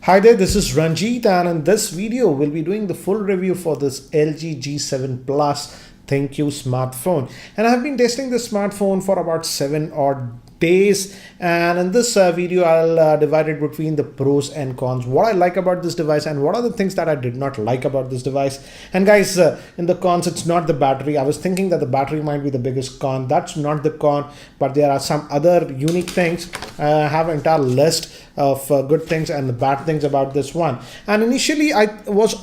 Hi there, this is Ranjit, and in this video we'll be doing the full review for this LG G7 Plus ThinQ smartphone. And I've been testing this smartphone for about 7 odd days, and in this video I'll divide it between the pros and cons, what I like about this device and what are the things that I did not like about this device. And guys, in the cons, it's not the battery. I was thinking that the battery might be the biggest con. That's not the con, but there are some other unique things. I have an entire list of good things and the bad things about this one. And initially I was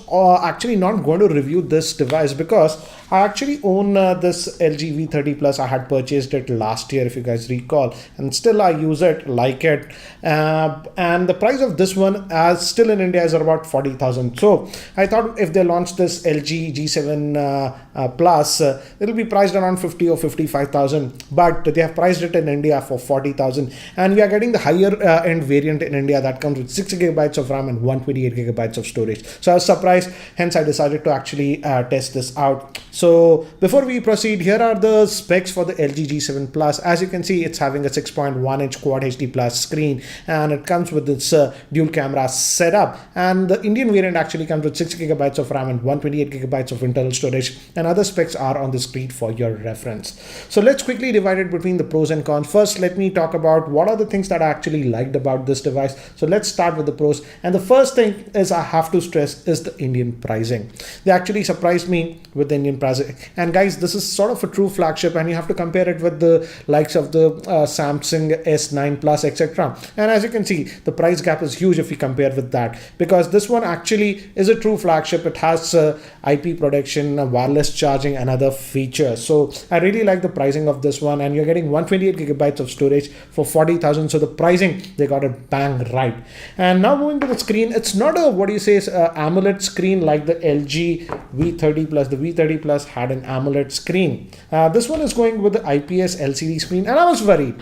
actually not going to review this device because I actually own this LG V30 Plus. I had purchased it last year, if you guys recall, and still I use it, like it. And the price of this one, as still in India, is about 40,000. So I thought if they launch this LG G7 Plus, it'll be priced around 50 or 55,000. But they have priced it in India for 40,000, and we are getting the higher end variant in India that comes with 6 gigabytes of RAM and 128 gigabytes of storage. So I was surprised, hence I decided to actually test this out. So before we proceed, here are the specs for the LG G7 Plus. As you can see, it's having a 6.1 inch Quad HD Plus screen, and it comes with this dual camera setup. And the Indian variant actually comes with 6 gigabytes of RAM and 128 gigabytes of internal storage, and other specs are on the screen for your reference. So let's quickly divide it between the pros and cons. First, let me talk about what are the things that I actually liked about this device. So let's start with the pros. And the first thing is I have to stress is the Indian pricing. They actually surprised me with the Indian pricing. And guys, this is sort of a true flagship, and you have to compare it with the likes of the Samsung S9 Plus, etc. And as you can see, the price gap is huge if you compare with that, because this one actually is a true flagship. It has IP protection, wireless charging, and other features. So I really like the pricing of this one, and you're getting 128 gigabytes of storage for 40,000. So the pricing, they got it bang right. And now moving to the screen, it's not a AMOLED screen like the LG V30 Plus. The V30 Plus had an AMOLED screen. This one is going with the IPS LCD screen, and I was worried.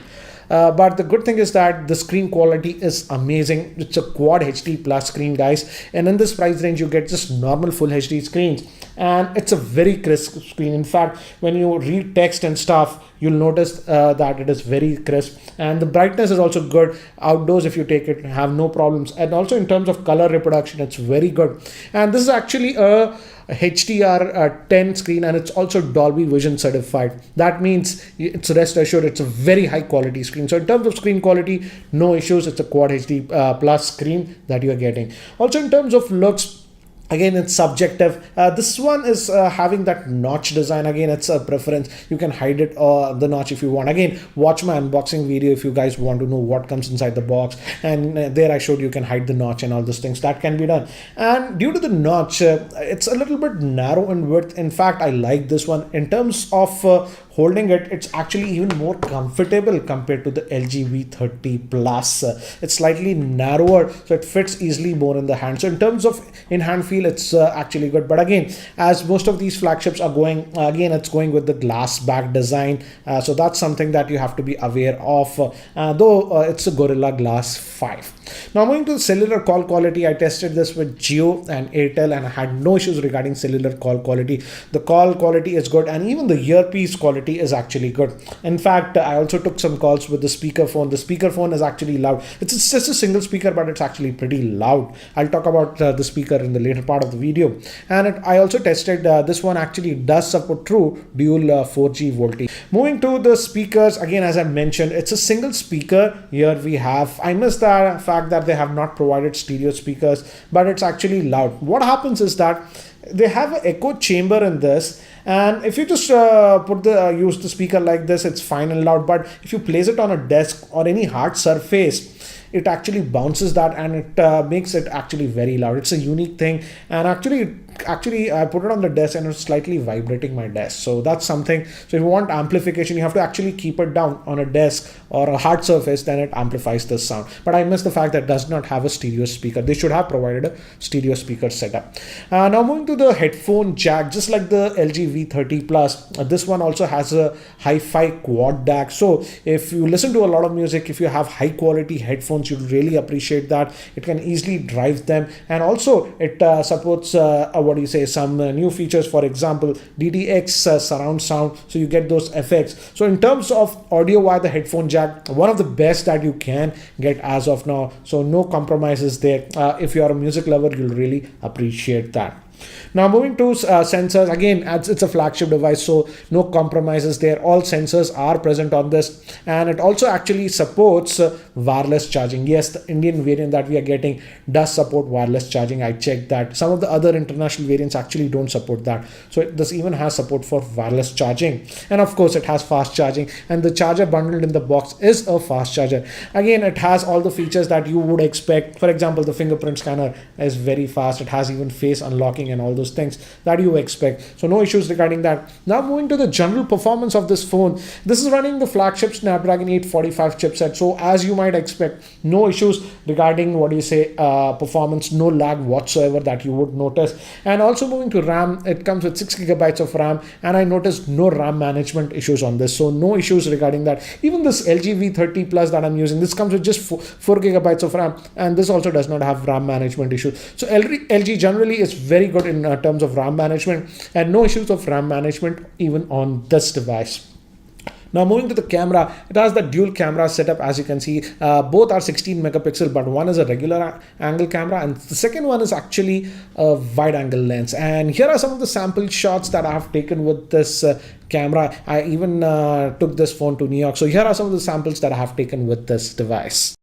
But the good thing is that the screen quality is amazing. It's a Quad HD Plus screen, guys, and in this price range you get just normal full HD screens, and it's a very crisp screen. In fact, when you read text and stuff, you'll notice that it is very crisp, and the brightness is also good. Outdoors, if you take it, have no problems. And also in terms of color reproduction, it's very good. And this is actually a HDR10 screen, and it's also Dolby Vision certified. That means it's, rest assured, it's a very high quality screen. So in terms of screen quality, no issues. It's a Quad HD Plus screen that you are getting. Also in terms of looks, again, it's subjective. This one is having that notch design. Again, it's a preference. You can hide it, the notch, if you want. Again, watch my unboxing video if you guys want to know what comes inside the box. And there I showed you can hide the notch and all those things. That can be done. And due to the notch, it's a little bit narrow in width. In fact, I like this one. In terms of holding it, it's actually even more comfortable compared to the LG V30 Plus. It's slightly narrower, so it fits easily more in the hand. So in terms of in-hand feel, it's actually good. But again, as most of these flagships are going, again, it's going with the glass back design. So that's something that you have to be aware of, though it's a Gorilla Glass 5. Now moving to the cellular call quality, I tested this with Jio and Airtel, and I had no issues regarding cellular call quality. The call quality is good, and even the earpiece quality is actually good. In fact, I also took some calls with the speakerphone. The speakerphone is actually loud. It's just a single speaker, but it's actually pretty loud. I'll talk about the speaker in the later part of the video. And I also tested this one actually does support true dual 4G VoLTE. Moving to the speakers, again, as I mentioned, it's a single speaker. Here we have, I missed the fact that they have not provided stereo speakers, but it's actually loud. What happens is that they have an echo chamber in this, and if you just use the speaker like this, it's fine and loud. But if you place it on a desk or any hard surface, it actually bounces that, and it makes it actually very loud. It's a unique thing, and actually I put it on the desk and it's slightly vibrating my desk. So that's something. So if you want amplification, you have to actually keep it down on a desk or a hard surface, then it amplifies the sound. But I miss the fact that it does not have a stereo speaker. They should have provided a stereo speaker setup. Now moving to the headphone jack, just like the LG V30 Plus, this one also has a hi-fi quad DAC. So if you listen to a lot of music, if you have high quality headphones, you'll really appreciate that. It can easily drive them, and also it supports a what do you say, some new features, for example DTX surround sound, so you get those effects. So in terms of audio via the headphone jack, one of the best that you can get as of now, so no compromises there. If you are a music lover, you'll really appreciate that. Now moving to sensors, again it's a flagship device, so no compromises there. All sensors are present on this, and it also actually supports wireless charging. Yes, the Indian variant that we are getting does support wireless charging. I checked that. Some of the other international variants actually don't support that, so this even has support for wireless charging, and of course it has fast charging, and the charger bundled in the box is a fast charger. Again, it has all the features that you would expect. For example, the fingerprint scanner is very fast. It has even face unlocking and all those things that you expect, so no issues regarding that. Now moving to the general performance of this phone, this is running the flagship Snapdragon 845 chipset, so as you might expect, no issues regarding what do you say, performance, no lag whatsoever that you would notice. And also moving to RAM, it comes with 6 gigabytes of RAM, and I noticed no RAM management issues on this, so no issues regarding that. Even this LG V30 Plus that I'm using, this comes with just 4 gigabytes of RAM, and this also does not have RAM management issues. So LG generally is very good in terms of RAM management, and no issues of RAM management even on this device. Now moving to the camera, it has the dual camera setup. As you can see, both are 16 megapixel, but one is a regular angle camera and the second one is actually a wide angle lens. And here are some of the sample shots that I have taken with this camera. I even took this phone to New York, so here are some of the samples that I have taken with this device.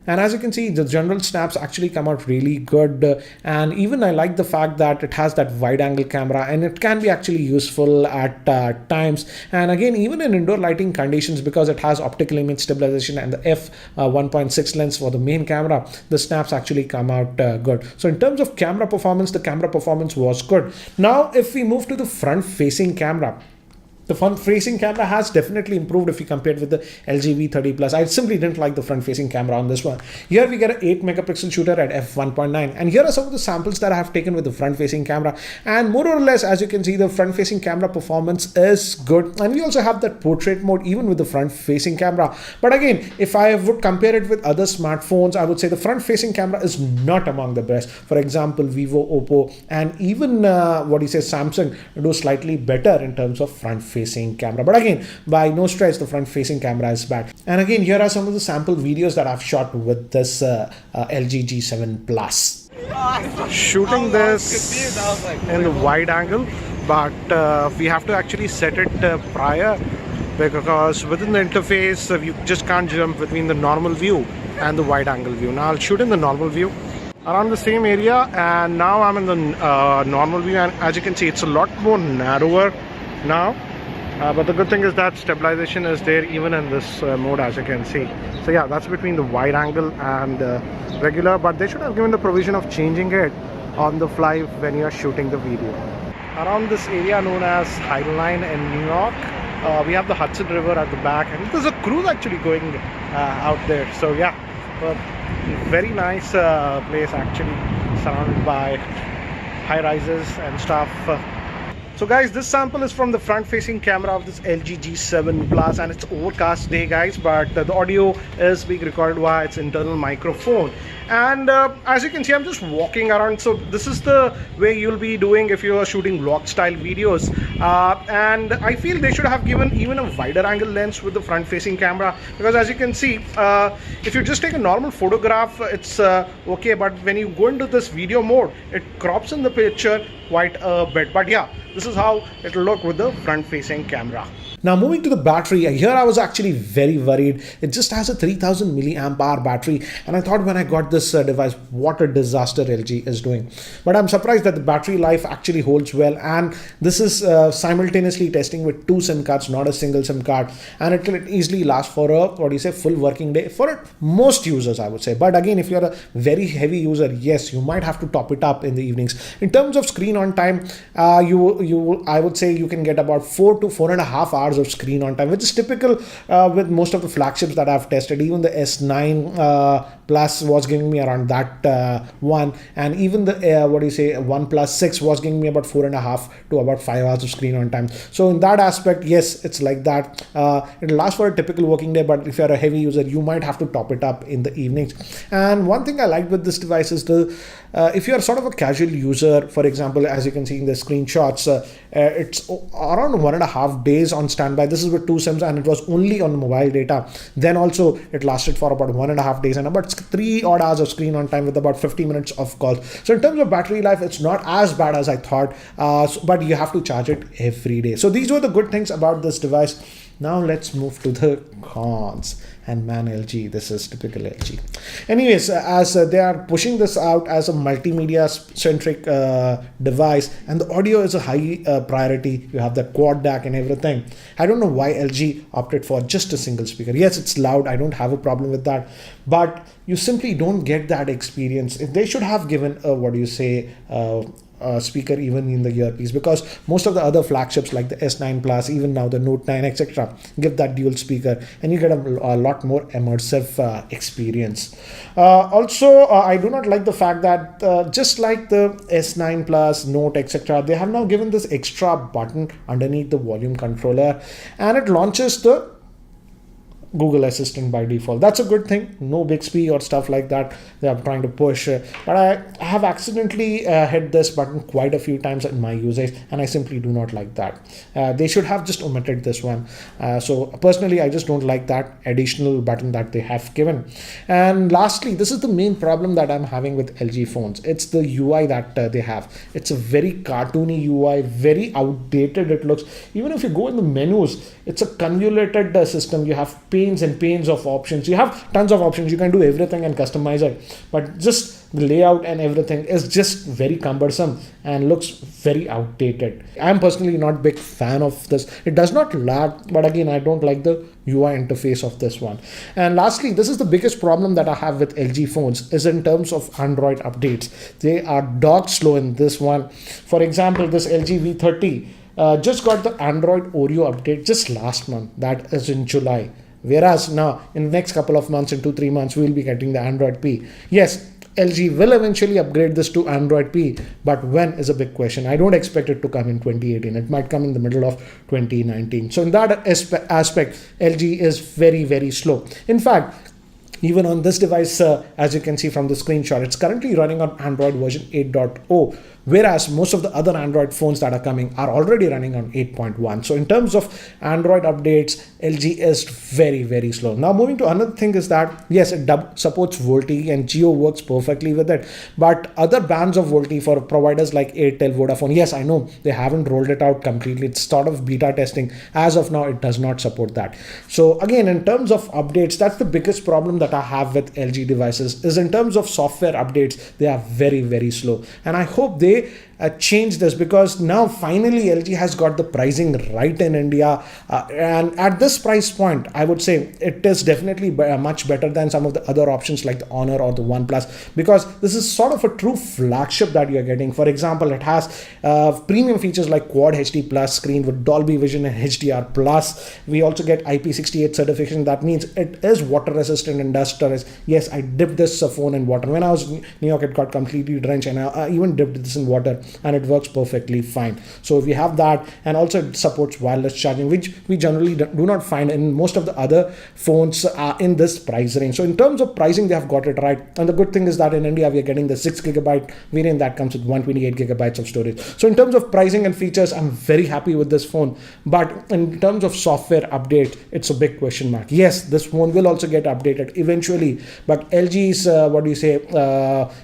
And as you can see, the general snaps actually come out really good, and even I like the fact that it has that wide angle camera, and it can be actually useful at times. And again, even in indoor lighting conditions, because it has optical image stabilization and the f1.6 lens for the main camera, the snaps actually come out good. So in terms of camera performance, the camera performance was good. Now if we move to the front facing camera, the front-facing camera has definitely improved if you compare it with the LG V30 Plus. I simply didn't like the front-facing camera on this one. Here we get an 8 megapixel shooter at f1.9, and here are some of the samples that I have taken with the front-facing camera. And more or less, as you can see, the front-facing camera performance is good, and we also have that portrait mode even with the front-facing camera. But again, if I would compare it with other smartphones, I would say the front-facing camera is not among the best. For example, Vivo, Oppo, and even Samsung do slightly better in terms of front-facing camera. But again, by no stretch the front facing camera is bad. And again, here are some of the sample videos that I've shot with this LG G7 Plus. Shooting this in the wide angle, but we have to actually set it prior, because within the interface you just can't jump between the normal view and the wide angle view. Now I'll shoot in the normal view around the same area, and now I'm in the normal view, and as you can see it's a lot more narrower now. But the good thing is that stabilization is there even in this mode, as you can see. So yeah, that's between the wide angle and regular, but they should have given the provision of changing it on the fly when you are shooting the video. Around this area known as Idle Line in New York, we have the Hudson River at the back, and there's a cruise actually going out there. So yeah, very nice place actually, surrounded by high rises and stuff. So guys, this sample is from the front facing camera of this LG G7 Plus, and it's overcast day guys, but the audio is being recorded via its internal microphone. And as you can see, I'm just walking around. So this is the way you'll be doing if you are shooting vlog style videos, and I feel they should have given even a wider angle lens with the front facing camera, because as you can see, if you just take a normal photograph, it's okay, but when you go into this video mode, it crops in the picture quite a bit. But yeah, this is how it will look with the front facing camera. Now moving to the battery, here I was actually very worried. It just has a 3000 milliamp hour battery, and I thought when I got this device, what a disaster LG is doing. But I'm surprised that the battery life actually holds well, and this is simultaneously testing with 2 SIM cards, not a single SIM card, and it can easily last for a full working day for most users, I would say. But again, if you're a very heavy user, yes, you might have to top it up in the evenings. In terms of screen on time, I would say you can get about 4 to 4.5 hours hours of screen on time, which is typical with most of the flagships that I've tested. Even the S9 Plus was giving me around that one, and even the OnePlus 6 was giving me about 4.5 to about 5 hours of screen on time. So in that aspect, yes, it's like that. It'll last for a typical working day, but if you're a heavy user, you might have to top it up in the evenings. And one thing I like with this device is if you're sort of a casual user, for example, as you can see in the screenshots, it's around 1.5 days on standby. This is with 2 SIMs, and it was only on mobile data. Then also it lasted for about 1.5 days and about 3 odd hours of screen on time with about 50 minutes of calls. So in terms of battery life, it's not as bad as I thought, but you have to charge it every day. So these were the good things about this device. Now let's move to the cons. And man, LG, this is typical LG. Anyways, as they are pushing this out as a multimedia centric device, and the audio is a high priority, you have the quad DAC and everything. I don't know why LG opted for just a single speaker. Yes, it's loud, I don't have a problem with that, but you simply don't get that experience. If they should have given a speaker even in the earpiece, because most of the other flagships like the S9 Plus, even now the Note 9, etc., give that dual speaker, and you get a lot more immersive experience. Also, I do not like the fact that just like the S9 Plus, Note, etc., they have now given this extra button underneath the volume controller, and it launches the Google Assistant by default. That's a good thing. No Bixby or stuff like that they are trying to push. But I have accidentally hit this button quite a few times in my usage, and I simply do not like that. They should have just omitted this one. So personally, I just don't like that additional button that they have given. And lastly, this is the main problem that I'm having with LG phones. It's the UI that they have. It's a very cartoony UI, very outdated it looks. Even if you go in the menus, it's a convoluted system. You have panes and panes of options. You have tons of options. You can do everything and customize it, but just the layout and everything is just very cumbersome and looks very outdated. I'm personally not a big fan of this. It does not lag, but again, I don't like the UI interface of this one. And lastly, this is the biggest problem that I have with LG phones is in terms of Android updates. They are dog slow in this one. For example, this LG V30 just got the Android Oreo update just last month, that is in July. Whereas now in the next couple of months, in 2-3 months, we'll be getting the Android P. Yes, LG will eventually upgrade this to Android P, but when is a big question. I don't expect it to come in 2018. It might come in the middle of 2019. So in that aspect, LG is very, very slow. In fact, even on this device, as you can see from the screenshot, it's currently running on Android version 8.0, whereas most of the other Android phones that are coming are already running on 8.1. So in terms of Android updates, LG is very, very slow. Now moving to another thing is that, yes, it supports VoLTE and Jio works perfectly with it, but other bands of VoLTE for providers like Airtel, Vodafone, yes, I know they haven't rolled it out completely. It's sort of beta testing. As of now, it does not support that. So again, in terms of updates, that's the biggest problem that I have with LG devices is in terms of software updates, they are very, very slow. And I hope they change this, because now finally LG has got the pricing right in India, and at this price point I would say it is definitely much better than some of the other options like the Honor or the OnePlus, because this is sort of a true flagship that you're getting. For example, it has premium features like Quad HD Plus screen with Dolby Vision and HDR Plus. We also get IP68 certification. That means it is water resistant and dust resistant. Yes, I dipped this phone in water when I was in New York. It got completely drenched, and I even dipped this in water and it works perfectly fine. So we have that, and also it supports wireless charging, which we generally do not find in most of the other phones in this price range. So in terms of pricing, they have got it right. And the good thing is that in India, we are getting the 6GB variant that comes with 128GB of storage. So in terms of pricing and features, I'm very happy with this phone. But in terms of software update, it's a big question mark. Yes, this phone will also get updated eventually, but LG's,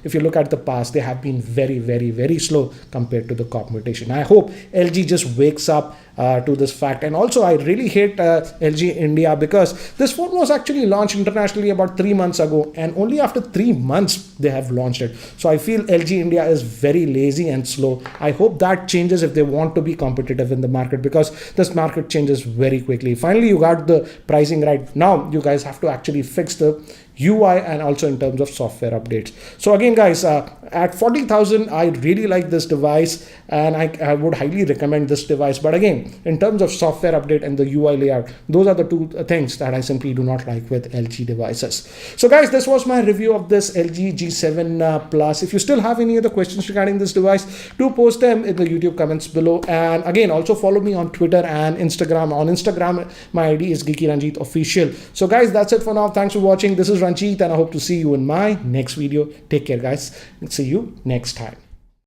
if you look at the past, they have been very, very, very slow compared to the competition. I hope LG just wakes up to this fact. And also, I really hate LG India, because this phone was actually launched internationally about 3 months ago, and only after 3 months they have launched it. So I feel LG India is very lazy and slow. I hope that changes if they want to be competitive in the market, because this market changes very quickly. Finally, you got the pricing right. Now you guys have to actually fix the UI and also in terms of software updates. So again guys, at 40,000 I really like this device, and I would highly recommend this device. But again, in terms of software update and the UI layout, those are the two things that I simply do not like with LG devices. So guys, this was my review of this LG G7 Plus. If you still have any other questions regarding this device, do post them in the YouTube comments below. And again, also follow me on Twitter and Instagram. On Instagram, my ID is Geeky Ranjit Official. So guys, that's it for now. Thanks for watching. This is Ranjit, and I hope to see you in my next video. Take care guys, and see you next time.